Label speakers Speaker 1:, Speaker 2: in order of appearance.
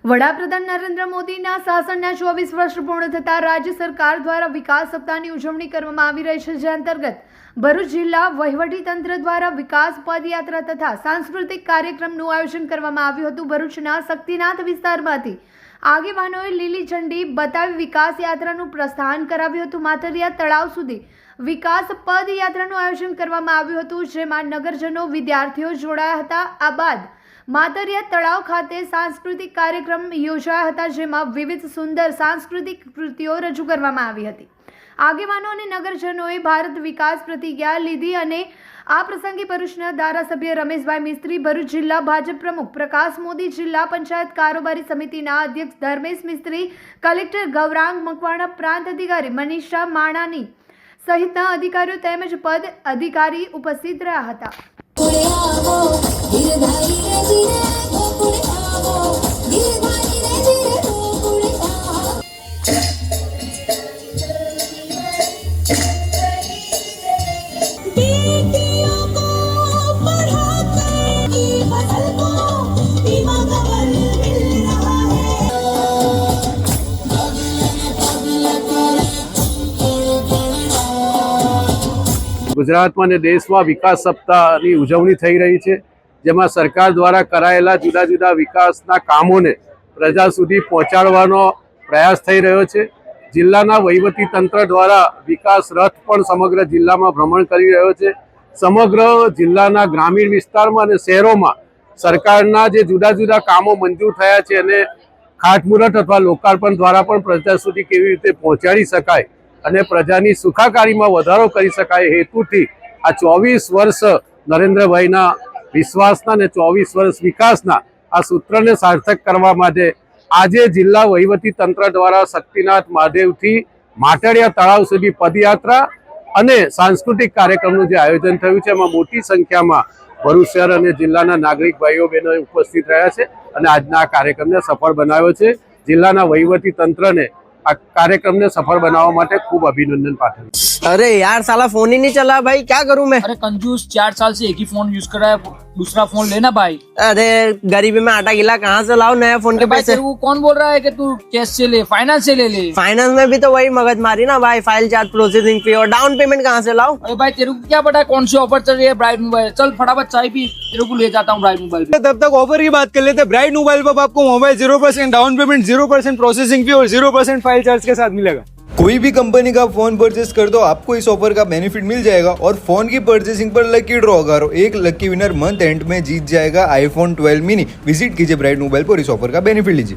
Speaker 1: વડાપ્રધાન નરેન્દ્ર મોદીના શાસનના 24 વર્ષ પૂર્ણ થતા રાજ્ય સરકાર દ્વારા વિકાસ સપ્તાહની ઉજવણી કરવામાં આવી રહી છે, જે અંતર્ગત ભરૂચ જિલ્લા વહીવટીતંત્ર દ્વારા વિકાસ પદયાત્રા તથા સાંસ્કૃતિક કાર્યક્રમનું આયોજન કરવામાં આવ્યું હતું। ભરૂચના શક્તિનાથ વિસ્તારમાંથી આગેવાનોએ લીલી ઝંડી બતાવી વિકાસ યાત્રાનું પ્રસ્થાન કરાવ્યું હતું। માતરિયા તળાવ સુધી વિકાસ પદયાત્રાનું આયોજન કરવામાં આવ્યું હતું, જેમાં નગરજનો વિદ્યાર્થીઓ જોડાયા હતા। આ બાદ માતરિયા તળાવ ખાતે સાંસ્કૃતિક કાર્યક્રમ યોજાયા હતા, જેમાં વિવિધ સુંદર સાંસ્કૃતિક કૃતિઓ રજૂ કરવામાં આવી હતી। આગેવાનો અને નગરજનોએ ભારત વિકાસ પ્રતિજ્ઞા લીધી અને આ પ્રસંગે ભરૂચના ધારાસભ્ય રમેશભાઈ મિસ્ત્રી, ભરૂચ જિલ્લા ભાજપ પ્રમુખ પ્રકાશ મોદી, જિલ્લા પંચાયત કારોબારી સમિતિના અધ્યક્ષ ધર્મેશ મિસ્ત્રી, કલેક્ટર ગૌરાંગ મકવાણા, પ્રાંત અધિકારી મનીષા માણાની સહિતના અધિકારીઓ તેમજ પદ અધિકારી ઉપસ્થિત રહ્યા હતા।
Speaker 2: ગુજરાતમાં અને દેશમાં વિકાસ સપ્તાહની ઉજવણી થઈ રહી છે, જેમાં સરકાર દ્વારા કરાયેલા જુદા જુદા વિકાસના કામોને પ્રજા સુધી પહોંચાડવાનો પ્રયાસ થઈ રહ્યો છે। જિલ્લાના વહીવટી તંત્ર દ્વારા વિકાસ રથ પણ સમગ્ર જિલ્લામાં ભ્રમણ કરી રહ્યો છે। સમગ્ર જિલ્લાના ગ્રામીણ વિસ્તારમાં અને શહેરોમાં સરકારના જે જુદા જુદા કામો મંજૂર થયા છે અને ખાતમુહૂર્ત અથવા લોકાર્પણ દ્વારા પણ પ્રજા સુધી કેવી રીતે પહોંચાડી શકાય અને પ્રજાની સુખાકારીમાં વધારો કરી શકાય હેતુથી આ 24 વર્ષ નરેન્દ્રભાઈના વિશ્વાસના અને 24 વર્ષ વિકાસના આ સૂત્રને સાર્થક કરવા માટે આજે જિલ્લા વહીવટી તંત્ર દ્વારા શક્તિનાથ મહાદેવથી માતરિયા તળાવ સુધી પદયાત્રા અને સાંસ્કૃતિક કાર્યક્રમનું જે આયોજન થયું છે, એમાં મોટી સંખ્યામાં ભરૂચ શહેર અને જિલ્લાના નાગરિક ભાઈઓ બહેનો ઉપસ્થિત રહ્યા છે અને આજના આ કાર્યક્રમને સફળ બનાવ્યો છે। જિલ્લાના વહીવટી તંત્રને આ कार्यक्रम सफल बनावा माटे खूब अभिनंदन पाठवूं।
Speaker 3: अरे यार साला फोन ही नहीं चला भाई, क्या करूं मैं?
Speaker 4: अरे कंजूस, 4 साल से एक ही फोन यूज कर रहा है, दूसरा फोन लेना भाई।
Speaker 3: अरे गरीबी में आटा गिला कहाँ से लाऊं नया फोन के पैसे?
Speaker 4: तेरे को कौन बोल रहा है कि तू कैश से ले, फाइनेंस से ले ले?
Speaker 3: फाइनेंस में भी तो वही मगज मारी ना भाई, फाइल चार्ज, प्रोसेसिंग फी और डाउन पेमेंट कहाँ से लाऊं?
Speaker 4: अरे भाई तेरे को क्या पता कौन सी ऑफर चल रही है ब्राइट मोबाइल? चल फटाफट चाय पी, तेरे को ले जाता हूँ ब्राइट मोबाइल।
Speaker 5: तब तक ऑफर की बात कर लेते। ब्राइट मोबाइल पर आपको mobile 0% down payment, 0% processing fee और 0% फाइल चार्ज के साथ मिलेगा। कोई भी कंपनी का फोन परचेस कर दो, आपको इस ऑफर का बेनिफिट मिल जाएगा और फोन की परचेसिंग पर लकी ड्रॉ करो, एक लकी विनर मंथ एंड में जीत जाएगा आईफोन 12 मिनी। विजिट कीजिए ब्राइट मोबाइल पर, इस ऑफर का बेनिफिट लीजिए।